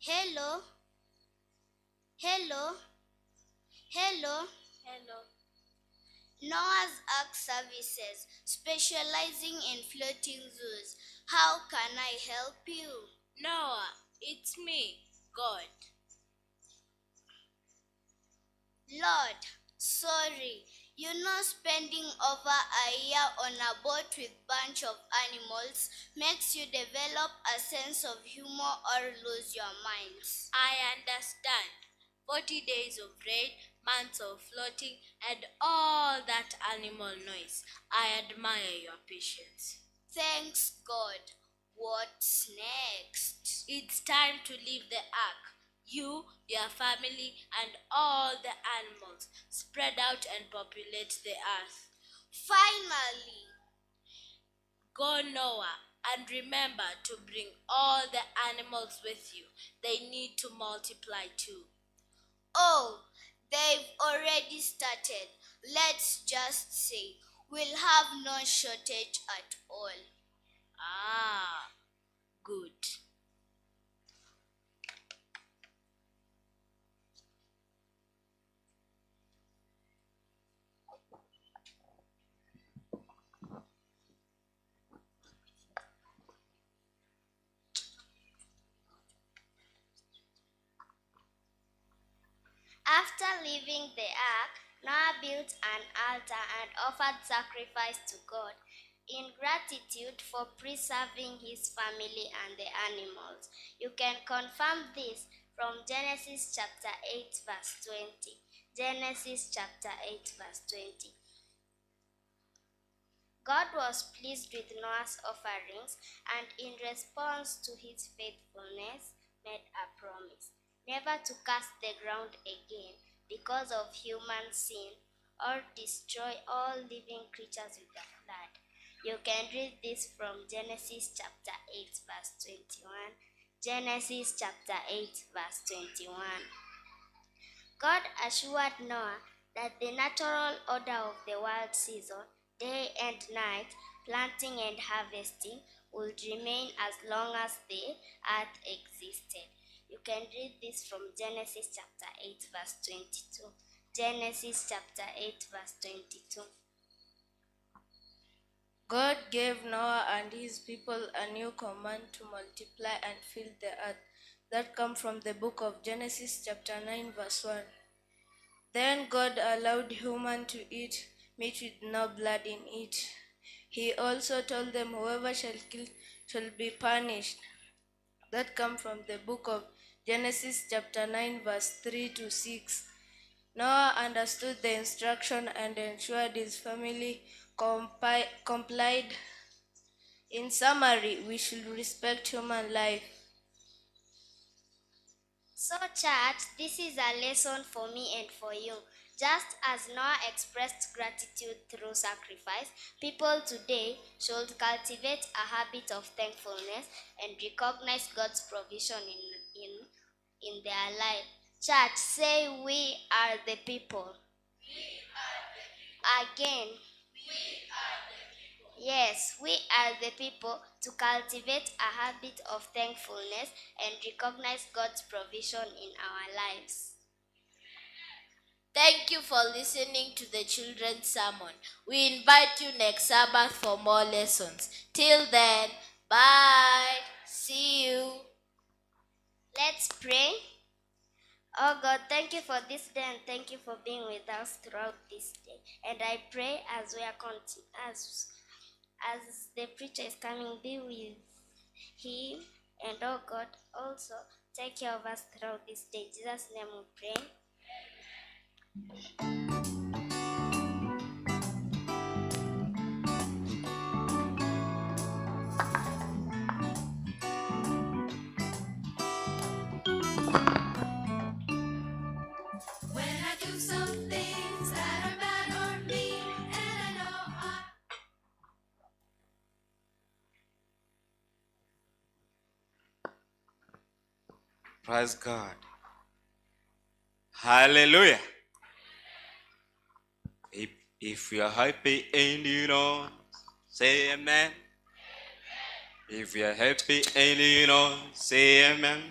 Hello, hello, hello. Hello. Noah's Ark Services, specializing in floating zoos. How can I help you? Noah, it's me, God. Lord, sorry. Spending over a year on a boat with bunch of animals makes you develop a sense of humor or lose your minds. I understand. 40 days of rain, months of floating, and all that animal noise. I admire your patience. Thanks, God. What's next? It's time to leave the ark. You, your family, and all the animals spread out and populate the earth. Finally, Go, Noah, and remember to bring all the animals with you. They need to multiply too. oh, they've already started. Let's just say we'll have no shortage at all. Ah, good. After leaving the ark, Noah built an altar and offered sacrifice to God in gratitude for preserving his family and the animals. You can confirm this from Genesis chapter 8, verse 20. Genesis chapter 8, verse 20. God was pleased with Noah's offerings and, in response to his faithfulness, made a promise never to curse the ground again because of human sin or destroy all living creatures with a flood. You can read this from Genesis chapter 8, verse 21. Genesis chapter 8, verse 21. God assured Noah that the natural order of the world season, day and night, planting and harvesting, would remain as long as the earth existed. You can read this from Genesis chapter 8, verse 22. Genesis chapter 8, verse 22. God gave Noah and his people a new command to multiply and fill the earth. That comes from the book of Genesis chapter 9 verse 1. Then God allowed human to eat meat with no blood in it. He also told them whoever shall kill shall be punished. That comes from the book of Genesis chapter 9 verse 3 to 6. Noah understood the instruction and ensured his family complied. In summary, we should respect human life. So, church, this is a lesson for me and for you. Just as Noah expressed gratitude through sacrifice, people today should cultivate a habit of thankfulness and recognize God's provision in their life. Church, say we are the people. Again. Yes, we are the people to cultivate a habit of thankfulness and recognize God's provision in our lives. Thank you for listening to the children's sermon. We invite you next Sabbath for more lessons. Till then, bye. See you. Let's pray. Oh God, thank you for this day and thank you for being with us throughout this day. And I pray as we are as the preacher is coming, be with him, and oh God, also take care of us throughout this day. In Jesus' name we pray. Praise God. Hallelujah. If you are happy and you don't say amen. If you are happy and you don't say amen.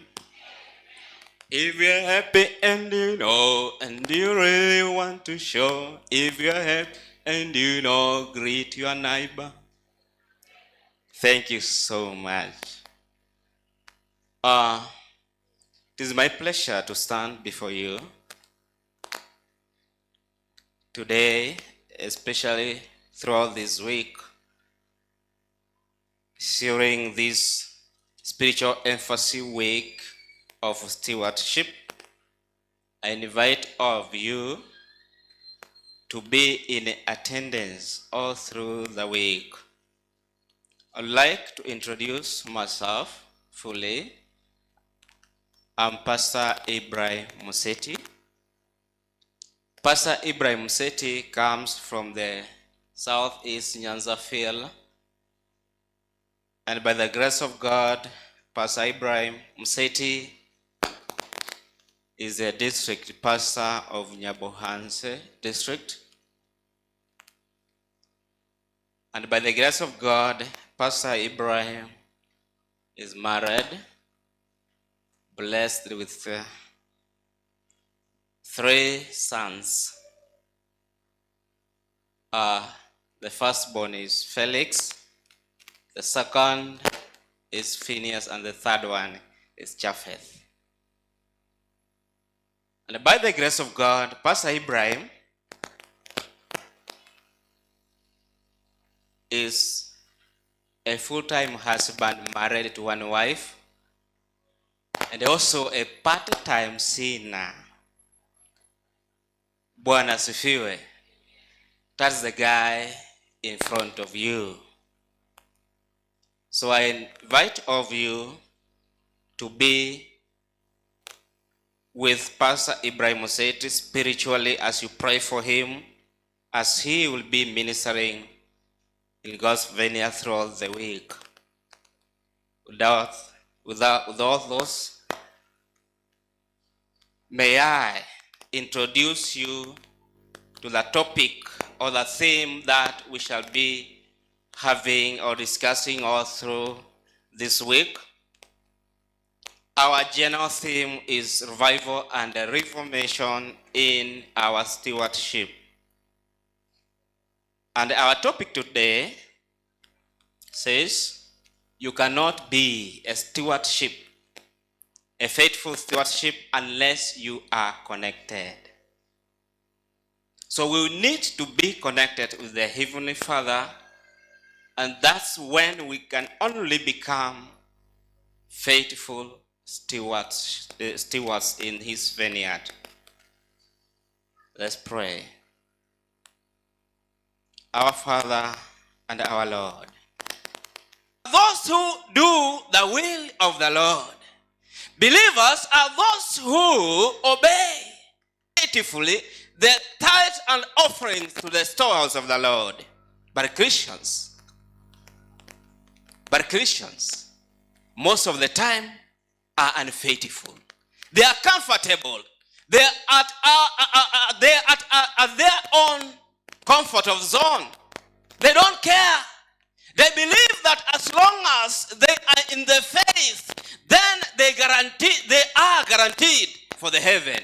If you're happy and you know, and you really want to show, if you're happy and you know, greet your neighbor. Thank you so much. It is my pleasure to stand before you today, especially throughout this week, during this spiritual emphasis week of stewardship. I invite all of you to be in attendance all through the week. I'd like to introduce myself fully. I'm Pastor Ibrahim Museti. Pastor Ibrahim Museti comes from the Southeast Nyanza field. And by the grace of God, Pastor Ibrahim Museti is the district pastor of Nyabohanse district. And by the grace of God, Pastor Ibrahim is married, blessed with 3 sons. The firstborn is Felix, the second is Phineas, and the third one is Japheth. And by the grace of God, Pastor Ibrahim is a full-time husband married to 1 wife, and also a part-time sinner. Bwana asifiwe. That's the guy in front of you. So I invite all of you to be with Pastor Ibrahim Museti spiritually as you pray for him, as he will be ministering in God's vineyard throughout the week. With all those, may I introduce you to the topic or the theme that we shall be having or discussing all through this week. Our general theme is revival and reformation in our stewardship. And our topic today says, you cannot be a faithful stewardship, unless you are connected. So we need to be connected with the Heavenly Father, and that's when we can only become faithful stewards in his vineyard. Let's pray. Our Father and our Lord, those who do the will of the Lord, believers are those who obey faithfully the tithes and offerings to the storehouse of the Lord. But Christians, most of the time, are unfaithful. They are comfortable. They are at their own comfort of zone. They don't care. They believe that as long as they are in the faith, then they are guaranteed for the heaven.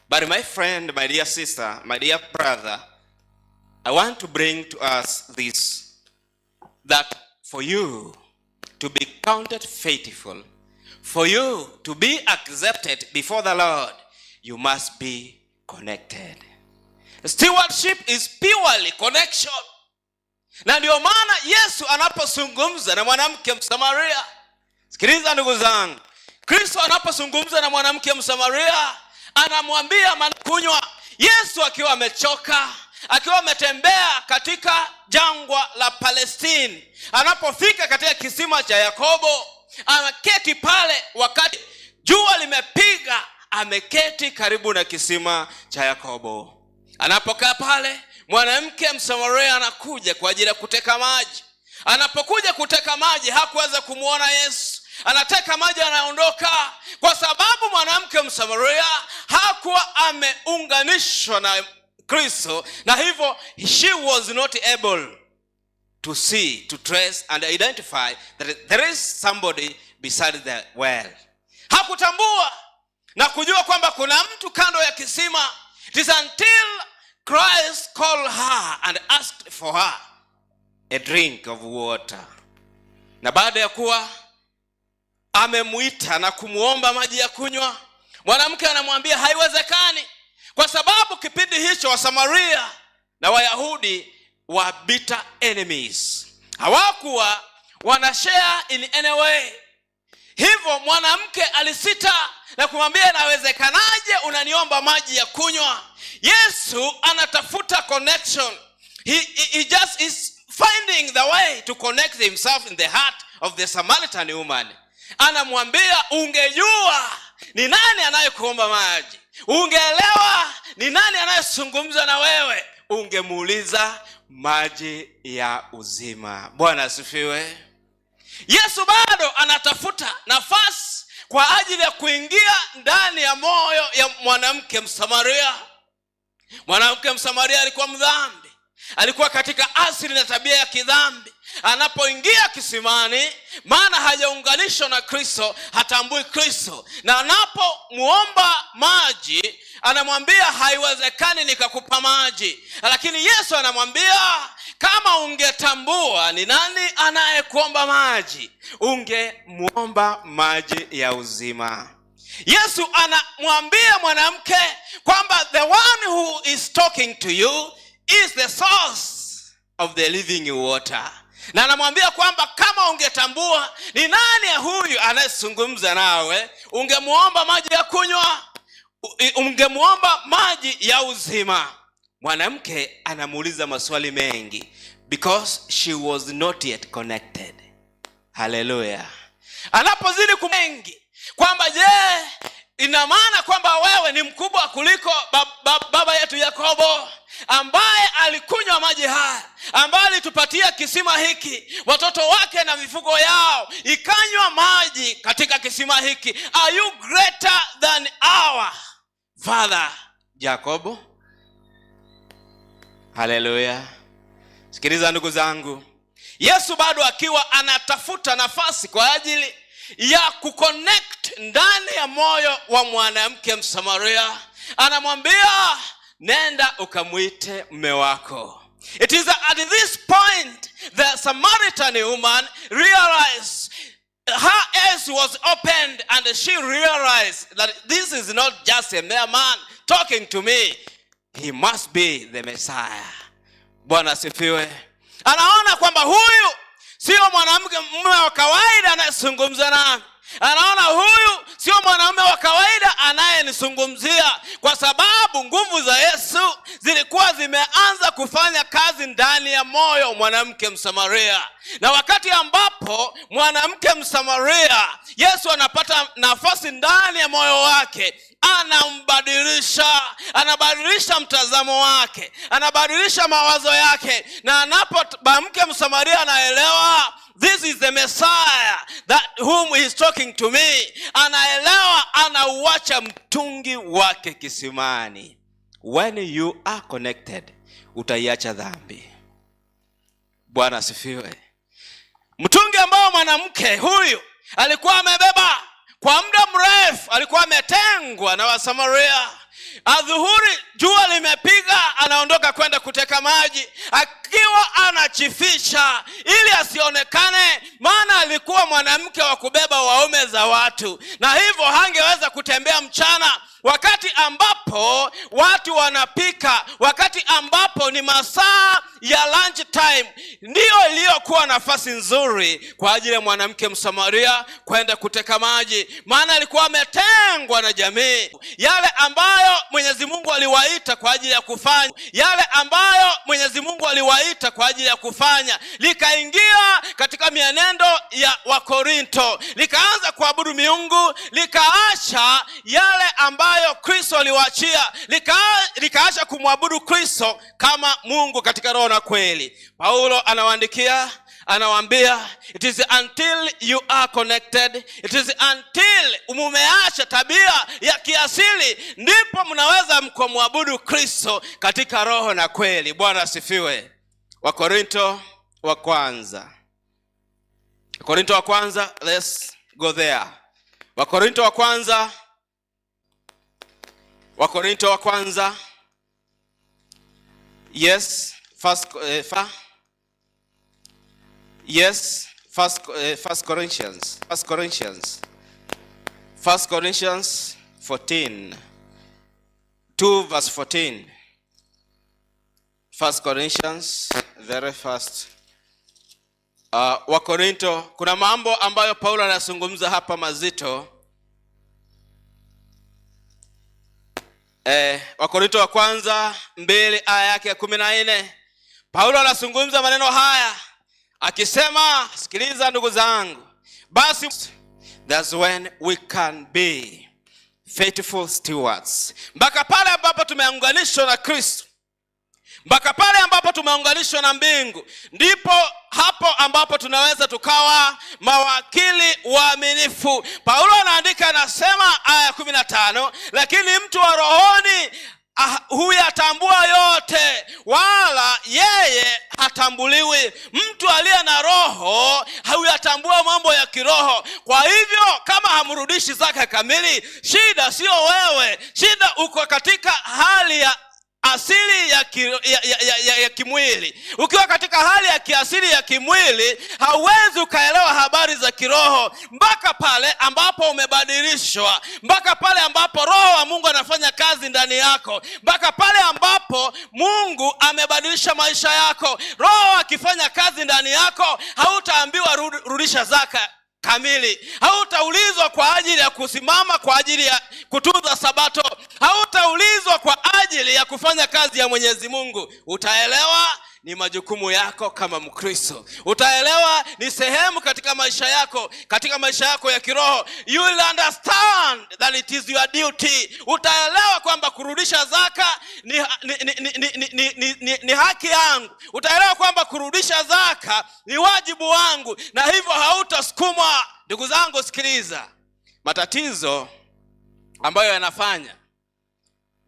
But my friend, my dear sister, my dear brother, I want to bring to us this, that for you to be counted faithful, for you to be accepted before the Lord, you must be connected. Stewardship is purely connection. Na ndio maana Yesu anapozungumza na mwanamke Msamaria, sikiliza ndugu zangu, Kristo anapozungumza na mwanamke Msamaria, anamwambia kunywa. Yesu akiwa amechoka, akiwa ametembea katika jangwa la Palestine, anapofika katika kisima cha Yakobo, ameketi pale wakati jua limepiga, ameketi karibu na kisima cha Yakobo. Anapokaa pale, mwanamke Msamaria anakuja kwa ajili ya kuteka maji. Anapokuja kuteka maji, hakuweza kumuona Yesu. Anateka maji, anaondoka, kwa sababu mwanamke Msamaria hakuwa ameunganishwa na Kristo, na hivyo she was not able to see, to trace and identify that there is somebody beside the well. Hakutambua na kujua kwamba kuna mtu kando ya kisima. It is until Christ called her and asked for her a drink of water. Na baada ya kuwa amemuita na kumuomba maji ya kunywa, mwanamke anamwambia haiwezekani, kwa sababu kipindi hicho wa Samaria na Wayahudi wa bitter enemies, hawakuwa wanashare in any way. Hivyo mwanamke alisita na kumwambia inawezekanaje unaniomba maji ya kunywa? Yesu anatafuta connection. He just is finding the way to connect himself in the heart of the Samaritan woman. Anamwambia ungejua ni nani anayekuomba maji, ungeelewa ni nani anayezungumza na wewe, ungemuuliza maji ya uzima. Bwana asifiwe. Yesu bado anatafuta nafasi kwa ajili ya kuingia ndani ya moyo ya mwanamke Msamaria. Mwanamke Msamaria alikuwa mdhambi, alikuwa katika asili na tabia ya kidhambi. Anapoingia kisimani, maana hajaunganishwa na Kristo, hatambui Kristo, na anapomuomba maji anamwambia haiwezekani nikakupa maji. Lakini Yesu anamwambia kama ungetambua ni nani anayekuomba maji, ungemuomba maji ya uzima. Yesu anamwambia mwanamke kwamba the one who is talking to you is the source of the living water. Na anamwambia kwamba kama ungetambua ni nani huyu anayezungumza nawe, ungemuomba maji ya kunywa, ungemuomba maji ya uzima. Mwanamke anamuuliza maswali mengi because she was not yet connected. Hallelujah. Anapozidi kumengi kwamba je, ina maana kwamba wewe ni mkubwa kuliko baba yetu Yakobo ambaye alikunywa maji haya, ambaye alitupatia kisima hiki, watoto wake na mifugo yao ikanywa maji katika kisima hiki? Are you greater than our father Jacob? Hallelujah. Sikiliza ndugu zangu, Yesu bado akiwa anatafuta nafasi kwa ajili ya kuconnect ndani ya moyo wa mwanamke Msamaria, anamwambia nenda ukamuite mume wako. It is at this point the Samaritan woman realized, her eyes was opened and she realized that this is not just a mere man talking to me, he must be the Messiah. Bwana asifiwe. Anaona kwamba huyu sio mwanamke mume wa kawaida anayezungumza nami. Anaona huyu sio mwanamume wa kawaida anayenizungumzia, kwa sababu nguvu za Yesu zilikuwa zimeanza kufanya kazi ndani ya moyo mwanamke Msamaria. Na wakati ambapo mwanamke Msamaria Yesu anapata nafasi ndani ya moyo wake, anabadilisha mtazamo wake, anabadilisha mawazo yake. Na mwanamke Msamaria anaelewa this is the Messiah that whom he is talking to me. Anaelewa, anauacha mtungi wake kisimani. When you are connected, utaiacha dhambi. Bwana asifiwe. Mtungi ambao mwanamke huyu alikuwa amebeba kwa muda mrefu, alikuwa ametengwa na Wasamaria. Adhuhuri jua limepiga, anaondoka kwenda kuteka maji akiwa anachifisha ili asionekane, maana alikuwa mwanamke wa kubeba waume za watu, na hivyo hangeweza kutembea mchana wakati ambapo watu wanapika, wakati ambapo ni masaa ya lunch time. Ndiyo iliyokuwa nafasi nzuri kwa ajili ya mwanamke Msamaria kwenda kuteka maji, maana alikuwa ametengwa na jamii. Yale ambayo Mwenyezi Mungu aliwaita kwa ajili ya kufanya, yale ambayo Mwenyezi Mungu aliwaita kwa ajili ya kufanya, likaingia katika mienendo ya Wakorinto, likaanza kuabudu miungu, likaacha yale ambayo Kristo aliwaachia, likaacha kumwabudu Kristo kama Mungu katika roho na kweli. Paulo anawaambia it is until you are connected, it is until mumeacha tabia ya kiasili, ndipo mnaweza mkamwabudu Kristo katika roho na kweli. Bwana asifiwe. Wakorinto wa kwanza, let's go there. Wakorinto wa kwanza Wakorinto wa kwanza. Yes, First Corinthians 14, 2 verse 14. First Corinthians, very fast. Wakorinto, kuna mambo ambayo Paulo anazungumza hapa mazito. Wakorinto wa kwanza 2 aya yake ya 14. Paulo anazungumza maneno haya akisema, sikiliza ndugu zangu, basi that's when we can be faithful stewards. Mpaka pale ambapo tumeunganishwa na Kristo, mpaka pale ambapo tumeunganishwa na mbingu, ndipo hapo ambapo tunaweza tukawa mawakili waaminifu. Paulo anaandika, anasema aya 15, lakini mtu wa rohoni huyatambua yote, wala yeye hatambuliwi. Mtu aliye na roho huyatambua mambo ya kiroho. Kwa hivyo kama hamrudishi zaka kamili, shida sio wewe, shida uko katika hali ya asili ya kimwili. Ukiwa katika hali ya kiasili ya kimwili, hauwezi ukaelewa habari za kiroho mpaka pale ambapo umebadilishwa, mpaka pale ambapo roho wa Mungu anafanya kazi ndani yako, mpaka pale ambapo Mungu amebadilisha maisha yako. Roho akifanya kazi ndani yako, hautaambiwa rudisha zaka kamili, hautaulizwa kwa ajili ya kusimama kwa ajili ya kutunza sabato, hautaulizwa kwa ajili ya kufanya kazi ya Mwenyezi Mungu. Utaelewa ni majukumu yako kama Mkristo. Utaelewa ni sehemu katika maisha yako ya kiroho. You will understand that it is your duty. Utaelewa kwamba kurudisha zaka ni haki yangu. Utaelewa kwamba kurudisha zaka ni wajibu wangu, na hivyo hautasukumwa. Ndugu zangu, sikiliza. Matatizo ambayo yanafanya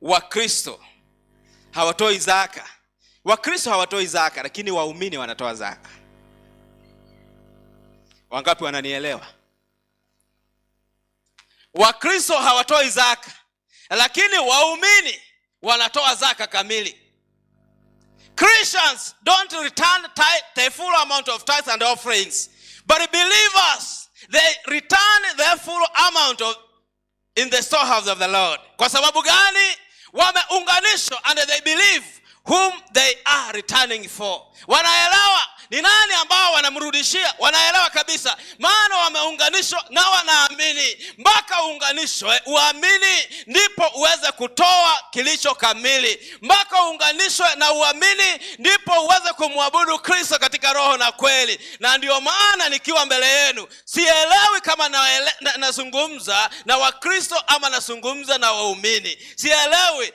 Wakristo hawatoi zaka. Wakristo hawatoi zaka, lakini waumini wanatoa zaka. Wangapi wananielewa? Wakristo hawatoi zaka, lakini waumini wanatoa zaka kamili. Christians don't return the full amount of tithes and offerings, but believers, they return the full amount in the storehouse of the Lord. Kwa sababu gani? Wameunganishwa and they believe whom they are returning for. Wanaelewa ni nani ambao wanamrudishia. Wanaelewa kabisa, maana wameunganishwa na wanaamini. Mpaka uunganishwe, uamini, ndipo uweze kutoa kilicho kamili. Mpaka uunganishwe na uamini, ndipo uweze kumwabudu Kristo katika roho na kweli. Na ndio maana nikiwa mbele yenu, sielewi kama nazungumza na Wakristo ama nazungumza na waumini. Sielewi,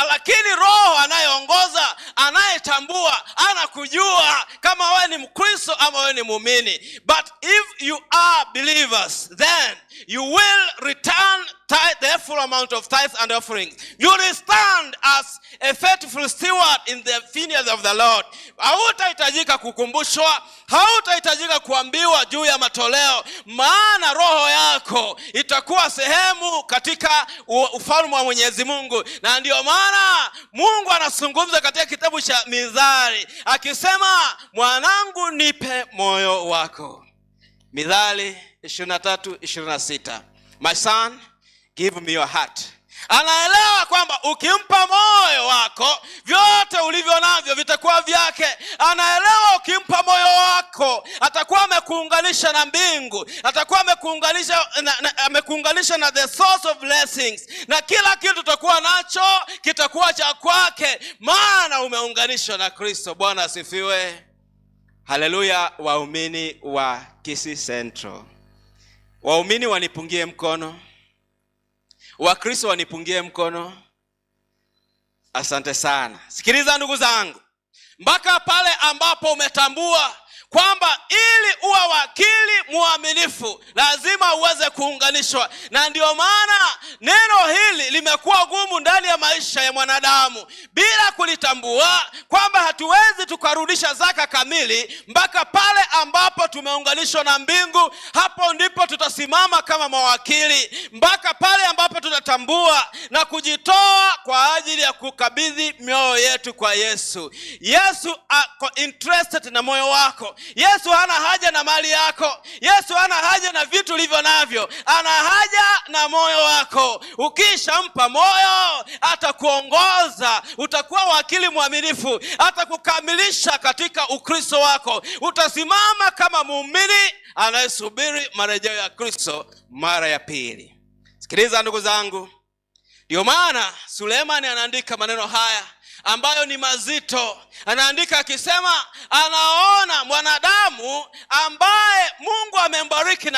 lakini roho anayeongoza, anayetambua, anakujua kama wewe ni Mkristo ama wewe ni muumini. But if you are believers, then you will return the full amount of tithes and offerings. You will stand as a faithful steward in the vineyard of the Lord. Hautahitajika kukumbushwa, hautahitajika kuambiwa juu ya matoleo, maana roho yako itakuwa sehemu katika ufalme wa Mwenyezi Mungu. Na ndio maana Mungu anazungumza katika kitabu cha Mithali akisema, mwanangu nipe moyo wako. Mithali 23:26. My son, give me your heart. Anaelewa kwamba ukimpa moyo wako, vyote ulivyo navyo vitakuwa vyake. Anaelewa ukimpa moyo wako, atakuwa amekuunganisha na mbingu, atakuwa amekuunganisha na the source of blessings, na kila kitu utakuwa nacho kitakuwa cha kwake, maana umeunganishwa na Kristo. Bwana asifiwe. Haleluya. Waumini wa Kisii Central, waumini wanipungie mkono, Wakristo wanipungie mkono. Asante sana. Sikiliza ndugu zangu, mpaka pale ambapo umetambua kwamba ili uwe wakili muaminifu lazima uweze kuunganishwa. Na ndio maana neno hili limekuwa gumu ndani ya maisha ya mwanadamu bila kulitambua kwamba hatuwezi tukarudisha zaka kamili mpaka pale ambapo tumeunganishwa na mbingu. Hapo ndipo tutasimama kama mawakili, mpaka pale ambapo tutatambua na kujitoa kwa ajili ya kukabidhi mioyo yetu kwa Yesu. Yesu ako interested na moyo wako. Yesu hana haja na mali yako. Yesu hana haja na vitu ulivyo navyo. Ana haja na moyo wako. Ukishampa moyo, atakuongoza. Utakuwa wakili mwaminifu. Atakukamilisha katika Ukristo wako. Utasimama kama muumini anayesubiri marejeo ya Kristo mara ya pili. Sikiliza ndugu zangu. Ndio maana Sulemani anaandika maneno haya ambayo ni mazito. Anaandika akisema anaona mwanadamu ambaye Mungu amembariki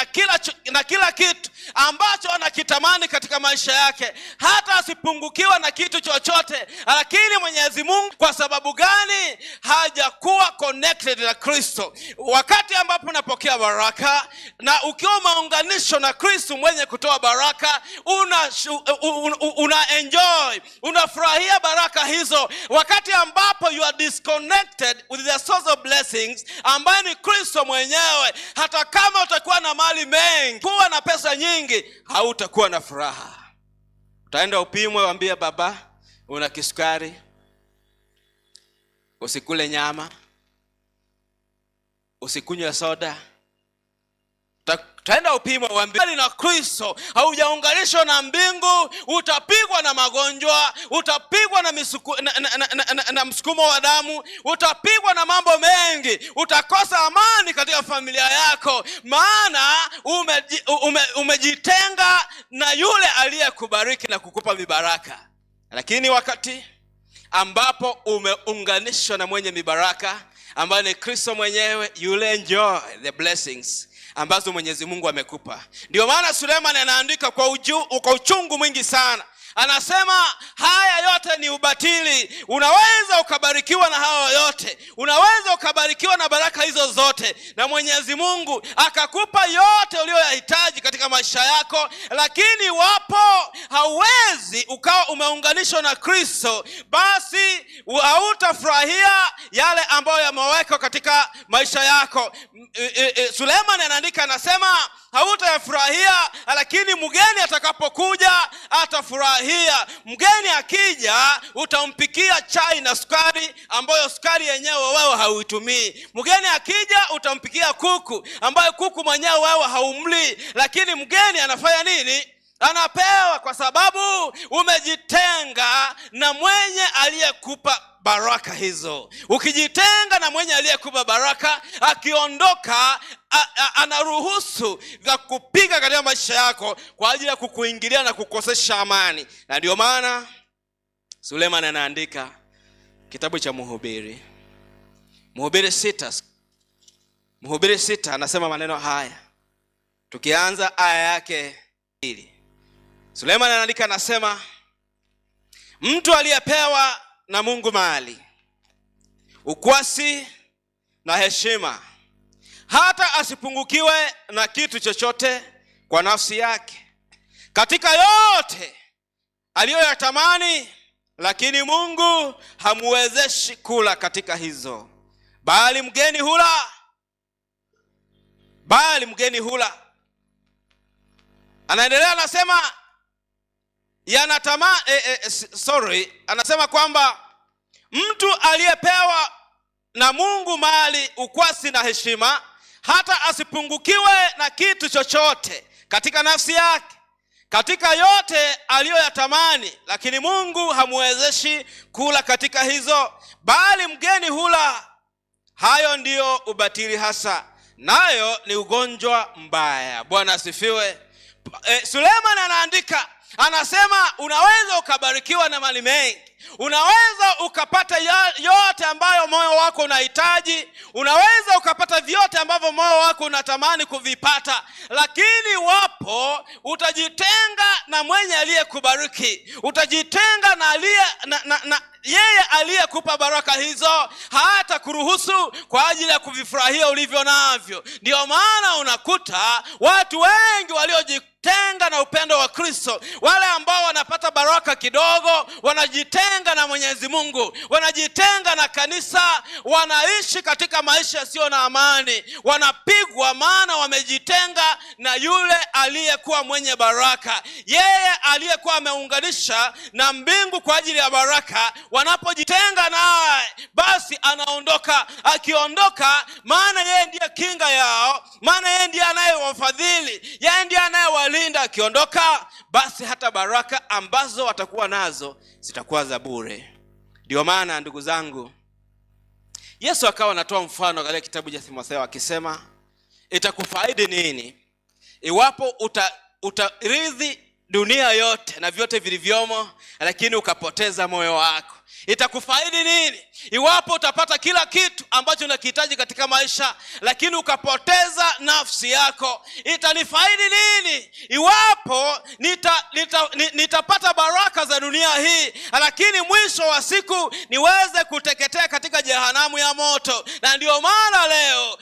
na kila kitu ambacho anakitamani katika maisha yake, hata asipungukiwa na kitu chochote. Lakini Mwenyezi Mungu kwa sababu gani? Hajakuwa connected na Kristo. Wakati ambapo unapokea baraka na ukiwa umeunganishwa na Kristo mwenye kutoa baraka, una enjoy, unafurahia baraka hizo. Wakati ambapo you are disconnected with the source of blessings ambaye ni Kristo mwenyewe, hata kama utakuwa na mali mengi, kuwa na pesa nyingi, hautakuwa na furaha. Utaenda upimwe, waambie baba, una kisukari, usikule nyama, usikunywe soda. Utaenda upimwe, waambie na Kristo haujaunganishwa na mbingu, utapigwa na magonjwa, utapigwa na msukumo wa damu, utapigwa na mambo mengi, utakosa amani katika familia yako, maana umejitenga na yule aliyekubariki na kukupa mibaraka. Lakini wakati ambapo umeunganishwa na mwenye mibaraka ambaye ni Kristo mwenyewe, yule enjoy the blessings ambazo Mwenyezi Mungu amekupa. Ndio maana Sulemani anaandika kwa uchungu mwingi sana. Anasema haya yote ni ubatili. Unaweza ukabarikiwa na hayo yote, unaweza ukabarikiwa na baraka hizo zote, na Mwenyezi Mungu akakupa yote uliyoyahitaji katika maisha yako, lakini wapo hauwezi ukawa umeunganishwa na Kristo, basi hautafurahia yale ambayo yamewekwa katika maisha yako. Sulemani anaandika, anasema hautayafurahia, lakini mgeni atakapokuja atafurahia. Mgeni akija utampikia chai na sukari ambayo sukari yenyewe wewe hauitumii. Mgeni akija utampikia kuku ambayo kuku mwenyewe wewe haumli. Lakini mgeni anafanya nini? Anapewa, kwa sababu umejitenga na mwenye aliyekupa baraka hizo. Ukijitenga na mwenye aliyekupa baraka, akiondoka anaruhusu vya kupiga katika maisha yako kwa ajili ya kukuingilia na kukosesha amani. Na ndio maana Sulemani anaandika kitabu cha Mhubiri 6 anasema maneno haya, tukianza aya yake 2. Sulemani anaandika, anasema mtu aliyepewa na Mungu mali, ukwasi na heshima, hata asipungukiwe na kitu chochote kwa nafsi yake katika yote aliyoyatamani, lakini Mungu hamuwezeshi kula katika hizo, bali mgeni hula. Anaendelea, anasema anasema kwamba mtu aliyepewa na Mungu mali, ukwasi na heshima, hata asipungukiwe na kitu chochote katika nafsi yake katika yote aliyoyatamani, lakini Mungu hamuwezeshi kula katika hizo, bali mgeni hula. Hayo ndiyo ubatili hasa, nayo ni ugonjwa mbaya. Bwana asifiwe. Sulemani anaandika, anasema unaweza ukabarikiwa na mali mengi, Unaweza ukapata yote ambayo moyo wako unahitaji, unaweza ukapata vyote ambavyo moyo wako unatamani kuvipata, lakini wapo utajitenga na mwenye aliyekubariki, utajitenga na yeye aliyekupa baraka hizo, hata kuruhusu kwa ajili ya kuvifurahia ulivyo navyo. Ndio maana unakuta watu wengi waliojitenga na upendo wa Kristo, wale ambao wanapata baraka kidogo, wanajitenga na Mwenyezi Mungu, wanajitenga na kanisa, wanaishi katika maisha yasiyo na amani, wanapigwa, maana wamejitenga na yule aliyekuwa mwenye baraka, yeye aliyekuwa ameunganisha na mbingu kwa ajili ya baraka. Wanapojitenga naye, basi anaondoka. Akiondoka, maana yeye ndiye kinga yao, maana yeye ndiye anayewafadhili, yeye ndiye anayewalinda. Akiondoka, basi hata baraka ambazo watakuwa nazo zitakuwa za bure. Ndio maana ndugu zangu, Yesu akawa anatoa mfano katika kitabu cha Timotheo akisema, itakufaidi nini iwapo utarithi dunia yote na vyote vilivyomo, lakini ukapoteza moyo wako? Itakufaidi nini iwapo utapata kila kitu ambacho unakihitaji katika maisha, lakini ukapoteza nafsi yako? Itanifaidi nini iwapo nitapata baraka za dunia hii, lakini mwisho wa siku niweze kuteketea katika jehanamu ya moto? Na ndio maana leo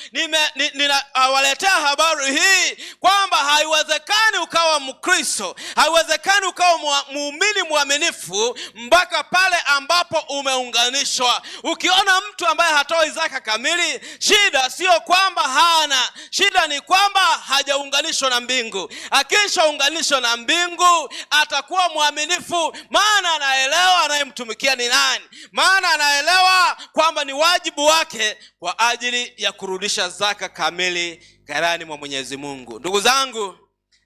ninawaletea habari hii kwamba haiwezekani ukawa Mkristo, haiwezekani ukawa muumini mwaminifu mpaka pale ambapo umeunganishwa. Ukiona mtu ambaye hatoi zaka kamili, shida sio kwamba hana, shida ni kwamba hajaunganishwa na mbingu. Akishaunganishwa na mbingu, atakuwa mwaminifu, maana anaelewa anayemtumikia ni nani, maana anaelewa kwamba ni wajibu wake kwa ajili ya kurudisha zaka kamili ghalani mwa Mwenyezi Mungu. Ndugu zangu,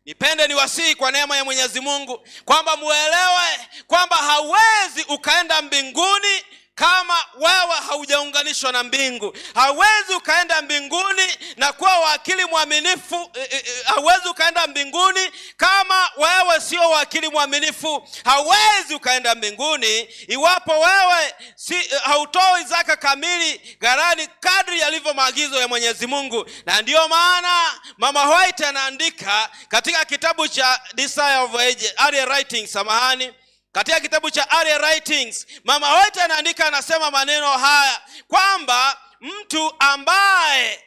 nipende niwasihi kwa neema ya Mwenyezi Mungu kwamba muelewe kwamba hauwezi ukaenda mbinguni kama wewe haujaunganishwa na mbingu. Hauwezi ukaenda mbinguni na kuwa wakili mwaminifu. Hauwezi ukaenda mbinguni kama wewe sio wakili mwaminifu. Hauwezi ukaenda mbinguni iwapo wewe hautoi zaka kamili ghalani kadri yalivyo maagizo ya Mwenyezi Mungu. Na ndio maana Mama White anaandika katika kitabu cha Desire of Age, Early Writings, katika kitabu cha Early Writings, Mama White anaandika, anasema maneno haya kwamba mtu ambaye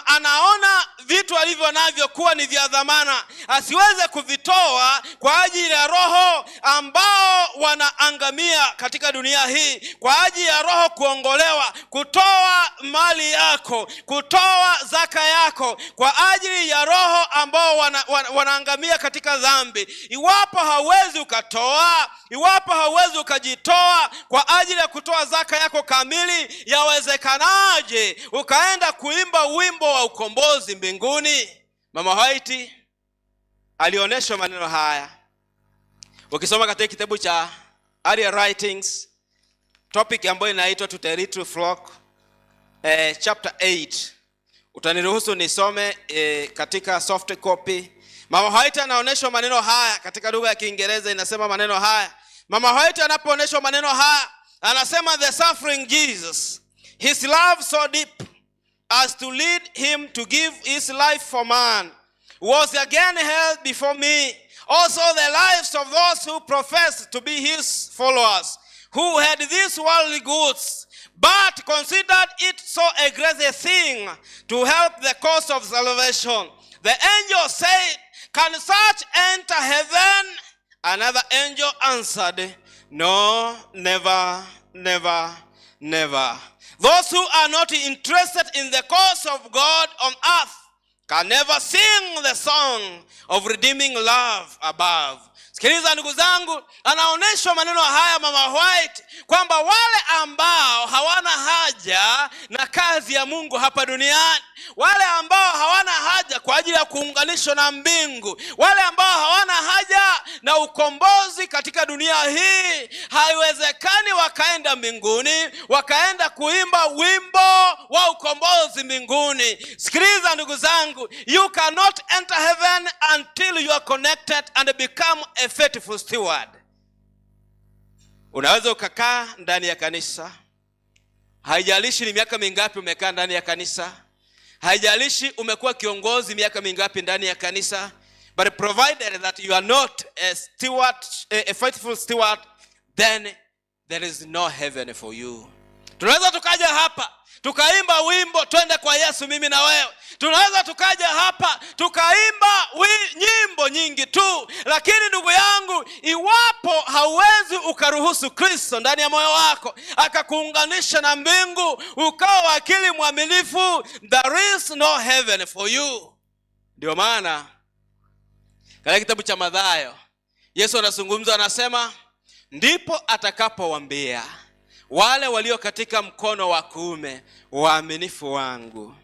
anaona vitu alivyo navyo kuwa ni vya dhamana, asiweze kuvitoa kwa ajili ya roho ambao wanaangamia katika dunia hii, kwa ajili ya roho kuongolewa. Kutoa mali yako, kutoa zaka yako kwa ajili ya roho ambao wanaangamia katika dhambi. Iwapo hauwezi ukatoa, iwapo hauwezi ukajitoa kwa ajili ya kutoa zaka yako kamili, yawezekanaje ukaenda kuimba wimbo wa ukombozi mbinguni? Mama White alionyesha maneno haya. Ukisoma katika kitabu cha Early Writings, topic ambayo inaitwa To the Little Flock, chapter 8. Utaniruhusu nisome katika soft copy. Mama White anaonyesha maneno haya katika lugha ya Kiingereza, inasema maneno haya. Mama White anapoonyesha maneno haya, anasema, the suffering Jesus, his love so deep as to lead him to give his life for man, was again held before me. Also the lives of those who professed to be his followers, who had these worldly goods, but considered it so a great a thing to help the cause of salvation. The angel said, can such enter heaven? Another angel answered, no, never, never, never. Those who are not interested in the cause of God on earth can never sing the song of redeeming love above. Sikiliza ndugu zangu, anaonyesha maneno haya Mama White kwamba wale ambao hawana haja na kazi ya Mungu hapa duniani, wale ambao hawana haja kwa ajili ya kuunganishwa na mbingu, wale ambao hawana haja na ukombozi katika dunia hii, haiwezekani wakaenda mbinguni, wakaenda kuimba wimbo wa ukombozi mbinguni. Sikiliza ndugu zangu, you cannot enter heaven until you are connected and become a faithful steward. Unaweza ukakaa ndani ya kanisa, haijalishi ni miaka mingapi umekaa ndani ya kanisa, haijalishi umekuwa kiongozi miaka mingapi ndani ya kanisa, but provided that you are not a steward, a faithful steward, then there is no heaven for you. Tunaweza tukaja hapa tukaimba wimbo twende kwa Yesu mimi na wewe. Tunaweza tukaja hapa tukaimba nyimbo nyingi tu, lakini ndugu yangu, iwapo hauwezi ukaruhusu Kristo ndani ya moyo wako akakuunganisha na mbingu, ukawa wakili mwaminifu, there is no heaven for you. Ndio maana katika kitabu cha Mathayo Yesu anazungumza, anasema, ndipo atakapowaambia wale walio katika mkono wa kuume, waaminifu wangu,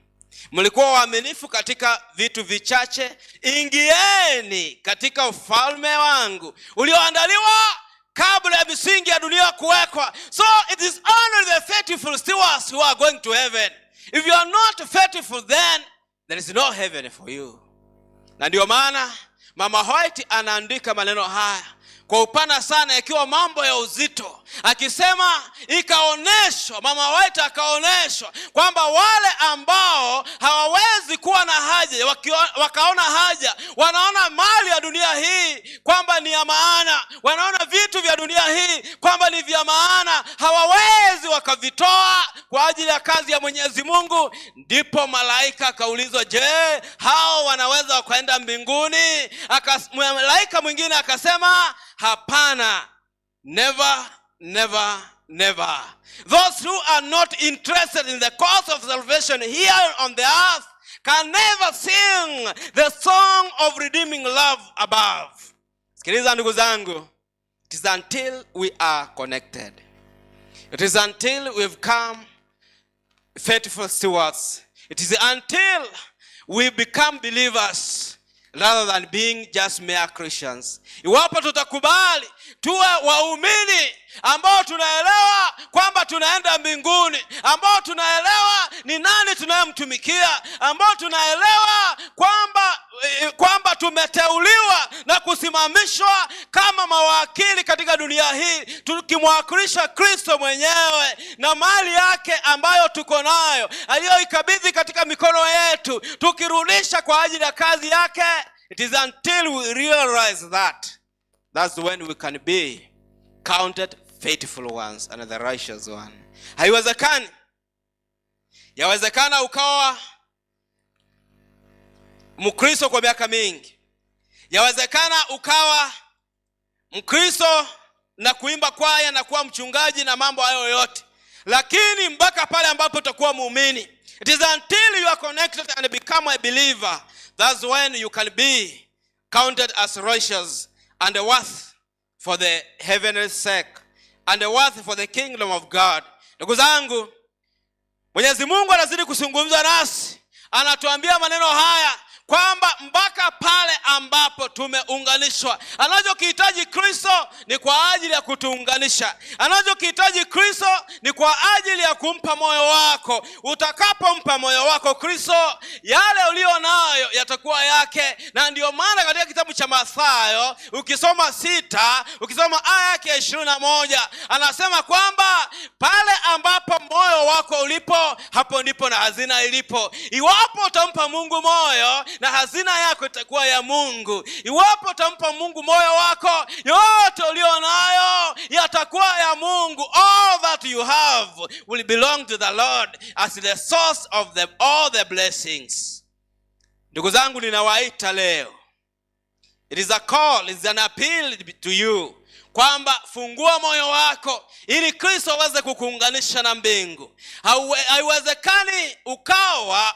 mlikuwa waaminifu katika vitu vichache, ingieni katika ufalme wangu ulioandaliwa kabla ya misingi ya dunia kuwekwa. So it is only the faithful stewards who are going to heaven. If you are not faithful, then there is no heaven for you. Na ndio maana Mama White anaandika maneno haya kwa upana sana, yakiwa mambo ya uzito, akisema ikaoneshwa, Mama White akaoneshwa kwamba wale ambao hawawezi kuwa na haja, wakaona haja, wanaona mali ya dunia hii kwamba ni ya maana, wanaona vitu vya dunia hii kwamba ni vya maana, hawawezi wakavitoa kwa ajili ya kazi ya Mwenyezi Mungu. Ndipo malaika akaulizwa, je, hao wanaweza wakaenda mbinguni? Malaika mwingine akasema, hapana, never, never, never. Those who are not interested in the cause of salvation here on the earth can never sing the song of redeeming love above. Sikiliza ndugu zangu, it is until we are connected, it is until we've come faithful stewards, it is until we become believers rather than being just mere Christians. Iwapo tutakubali tuwe waumini ambao tunaelewa kwamba tunaenda mbinguni, ambao tunaelewa ni nani tunayemtumikia, ambao tunaelewa kwamba tumeteuliwa na kusimamishwa kama mawakili katika dunia hii, tukimwakilisha Kristo mwenyewe na mali yake ambayo tuko nayo aliyoikabidhi katika mikono yetu, tukirudisha kwa ajili ya kazi yake. It is until we realize that's when we can be counted faithful ones and the righteous one. Haiwezekani. Yawezekana ukawa Mkristo kwa miaka mingi, yawezekana ukawa Mkristo na kuimba kwaya na kuwa mchungaji na mambo hayo yote, lakini mpaka pale ambapo utakuwa muumini, it is until you are connected and become a believer, that's when you can be counted as righteous and worth for the heavenly sake and worth for the kingdom of God. Ndugu zangu, Mwenyezi Mungu anazidi kuzungumza nasi, anatuambia maneno haya kwamba mpaka pale ambapo tumeunganishwa. Anachokihitaji Kristo ni kwa ajili ya kutuunganisha. Anachokihitaji Kristo ni kwa ajili ya kumpa moyo wako. Utakapompa moyo wako Kristo, yale ulio nayo yatakuwa yake. Na ndio maana katika kitabu cha Mathayo ukisoma 6, ukisoma aya yake 21, anasema kwamba pale ambapo moyo wako ulipo, hapo ndipo na hazina ilipo. Iwapo utampa Mungu moyo, na hazina yako itakuwa ya Mungu. Iwapo utampa Mungu moyo wako, yote ulio nayo yatakuwa ya Mungu. All that you have will belong to the Lord as the source of all the blessings. Ndugu zangu, ninawaita leo. It is a call, it is an appeal to you, kwamba fungua moyo wako ili Kristo aweze kukuunganisha na mbingu. Haiwezekani ukawa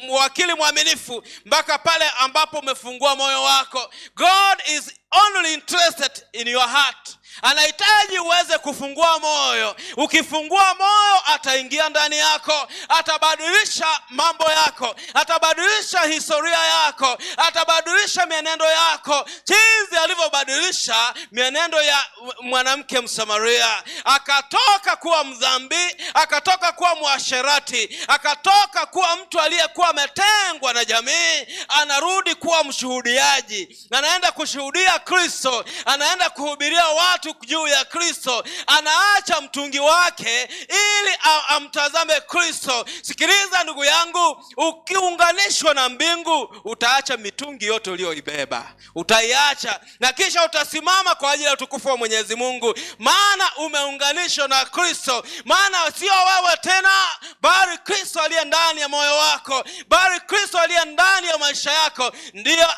mwakili mwaminifu mpaka pale ambapo umefungua moyo wako. God is only interested in your heart. Anahitaji uweze kufungua moyo. Ukifungua moyo, ataingia ndani yako, atabadilisha mambo yako, atabadilisha historia yako, atabadilisha mienendo yako, jinsi alivyobadilisha mienendo ya mwanamke Msamaria. Akatoka kuwa mdhambi, akatoka kuwa mwasherati, akatoka kuwa mtu aliyekuwa ametengwa na jamii, anarudi kuwa mshuhudiaji. Anaenda kushuhudia Kristo, anaenda kuhubiria watu tu juu ya Kristo, anaacha mtungi wake ili amtazame Kristo. Sikiliza ndugu yangu, ukiunganishwa na mbingu utaacha mitungi yote uliyoibeba, utaiacha na kisha utasimama kwa ajili ya utukufu wa Mwenyezi Mungu, maana umeunganishwa na Kristo. Maana sio wewe tena, bali Kristo aliye ndani ya moyo wako, bali Kristo aliye ndani ya maisha yako ndiyo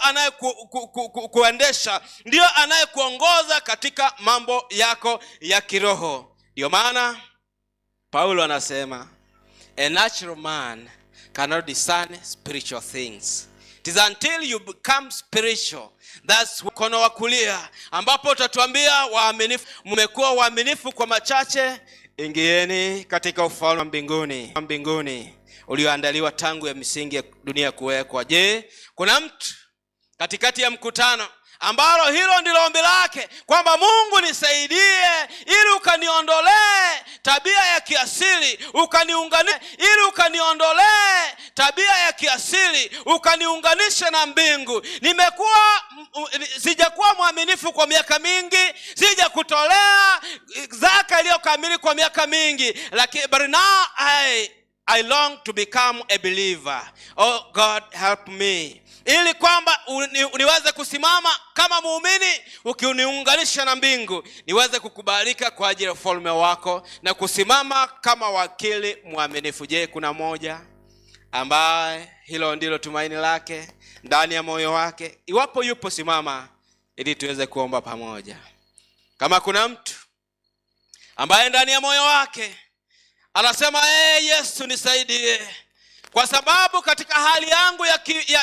anayekuendesha, ndiyo anayekuongoza katika mambo yako ya kiroho. Ndio maana Paulo anasema, a natural man cannot discern spiritual things. It is until you become spiritual, that's mkono wa kulia, ambapo utatuambia waaminifu, mmekuwa waaminifu kwa machache, ingieni katika ufalme wa mbinguni ulioandaliwa tangu ya misingi ya dunia kuwekwa. Je, kuna mtu katikati ya mkutano ambalo hilo ndilo ombi lake, kwamba Mungu nisaidie ili ukaniondolee tabia ya kiasili, ili ukaniondolee tabia ya kiasili, ukaniunganisha na mbingu. Sijakuwa mwaminifu kwa miaka mingi, sijakutolea zaka iliyo kamili kwa miaka mingi, lakini but now I long to become a believer. Oh God, help me, ili kwamba niweze kusimama kama muumini ukiniunganisha na mbingu, niweze kukubalika kwa ajili ya ufalme wako na kusimama kama wakili mwaminifu. Je, kuna moja ambaye hilo ndilo tumaini lake ndani ya moyo wake? Iwapo yupo, simama ili tuweze kuomba pamoja. Kama kuna mtu ambaye ndani ya moyo wake anasema, Yesu nisaidie, kwa sababu katika hali yangu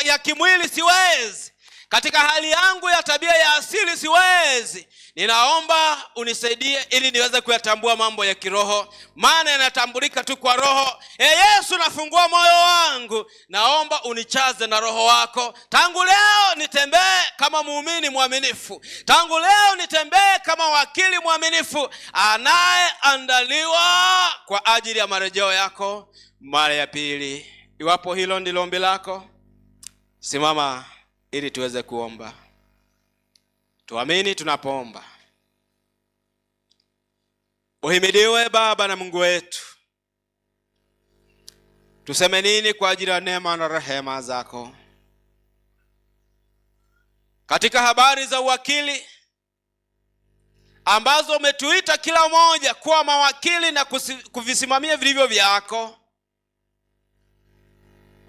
ya kimwili siwezi, katika hali yangu ya tabia ya asili siwezi, ninaomba unisaidie ili niweze kuyatambua mambo ya kiroho, maana yanatambulika tu kwa roho. Yesu, nafungua moyo wangu, naomba unichaze na roho wako. Tangu leo nitembee kama muumini mwaminifu, tangu leo nitembee kama wakili mwaminifu anayeandaliwa kwa ajili ya marejeo yako mara ya pili. Iwapo hilo ndilo ombi lako, simama ili tuweze kuomba. Tuamini tunapoomba. Uhimidiwe Baba na Mungu wetu. Tuseme nini kwa ajili ya neema na rehema zako? Katika habari za uwakili ambazo umetuita kila mmoja kuwa mawakili na kuvisimamia vilivyo vyako,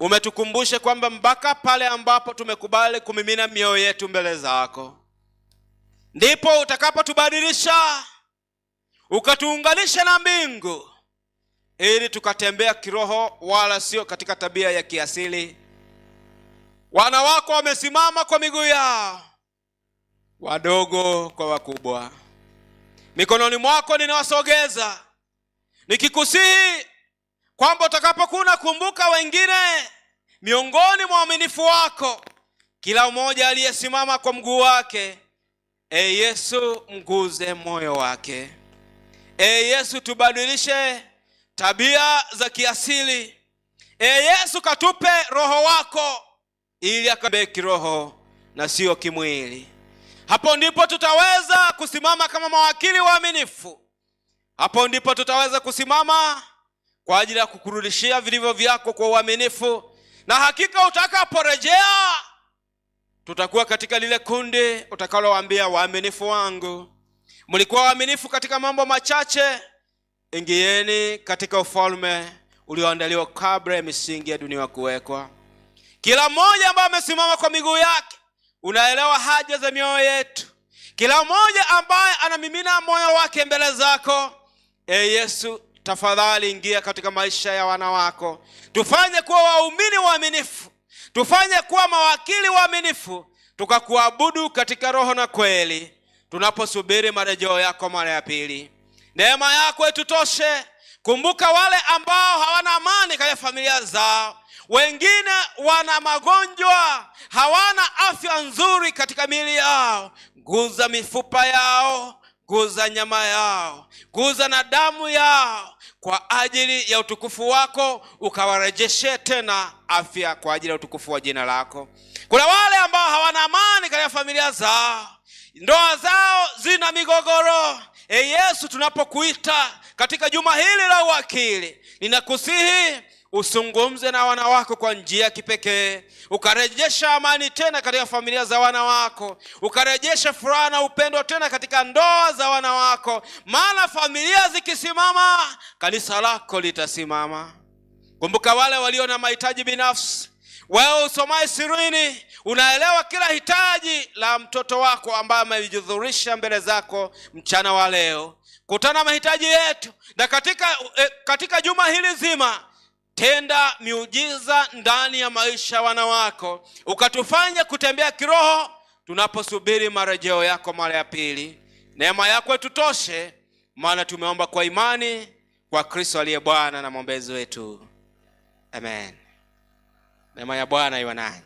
umetukumbusha kwamba mpaka pale ambapo tumekubali kumimina mioyo yetu mbele zako, ndipo utakapotubadilisha, ukatuunganisha na mbingu, ili tukatembea kiroho wala sio katika tabia ya kiasili. Wana wako wamesimama kwa miguu yao, wadogo kwa wakubwa. Mikononi mwako ninawasogeza, nikikusihi kwamba utakapokuwa kumbuka wengine miongoni mwa waaminifu wako, kila mmoja aliyesimama kwa mguu wake, Yesu mguze moyo wake. Yesu tubadilishe tabia za kiasili. Yesu katupe roho wako ili akabe kiroho na sio kimwili. Hapo ndipo tutaweza kusimama kama mawakili waaminifu. Hapo ndipo tutaweza kusimama kwa ajili ya kukurudishia vilivyo vyako kwa uaminifu, na hakika utakaporejea tutakuwa katika lile kundi utakalowaambia, waaminifu wangu, mlikuwa waaminifu katika mambo machache, ingieni katika ufalme ulioandaliwa kabla ya misingi ya dunia kuwekwa. Kila mmoja ambaye amesimama kwa miguu yake, unaelewa haja za mioyo yetu. Kila mmoja ambaye anamimina moyo wake mbele zako, Yesu tafadhali ingia katika maisha ya wana wako. Tufanye kuwa waumini waaminifu, tufanye kuwa mawakili waaminifu, tukakuabudu katika roho na kweli, tunaposubiri marejeo yako mara ya pili. Neema yako itutoshe. Kumbuka wale ambao hawana amani katika familia zao, wengine wana magonjwa, hawana afya nzuri katika miili yao. Guza mifupa yao, guza nyama yao, guza na damu yao kwa ajili ya utukufu wako, ukawarejeshe tena afya kwa ajili ya utukufu wa jina lako. Kuna wale ambao hawana amani katika familia zao, ndoa zao zina migogoro. Yesu, tunapokuita katika juma hili la uwakili, ninakusihi usungumze na wana wako kwa njia ya kipekee, ukarejesha amani tena katika familia za wana wako, ukarejesha furaha na upendo tena katika ndoa za wana wako, maana familia zikisimama, kanisa lako litasimama. Kumbuka wale walio na mahitaji binafsi. Wewe usomaye sirini, unaelewa kila hitaji la mtoto wako ambaye amejidhurisha mbele zako mchana wa leo. Kutana mahitaji yetu, na katika juma hili zima tenda miujiza ndani ya maisha wana wako, ukatufanya kutembea kiroho tunaposubiri marejeo yako mara ya pili. Neema yako tutoshe, maana tumeomba kwa imani kwa Kristo aliye Bwana na mwombezi wetu. Amen. Neema ya Bwana iwe nanyi.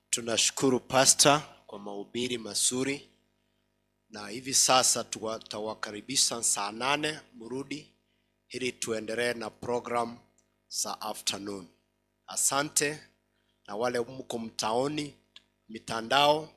Tunashukuru pastor kwa mahubiri mazuri, na hivi sasa tutawakaribisha saa 8 mrudi ili tuendelee na program za afternoon. Asante. Na wale mko mtaoni mitandao,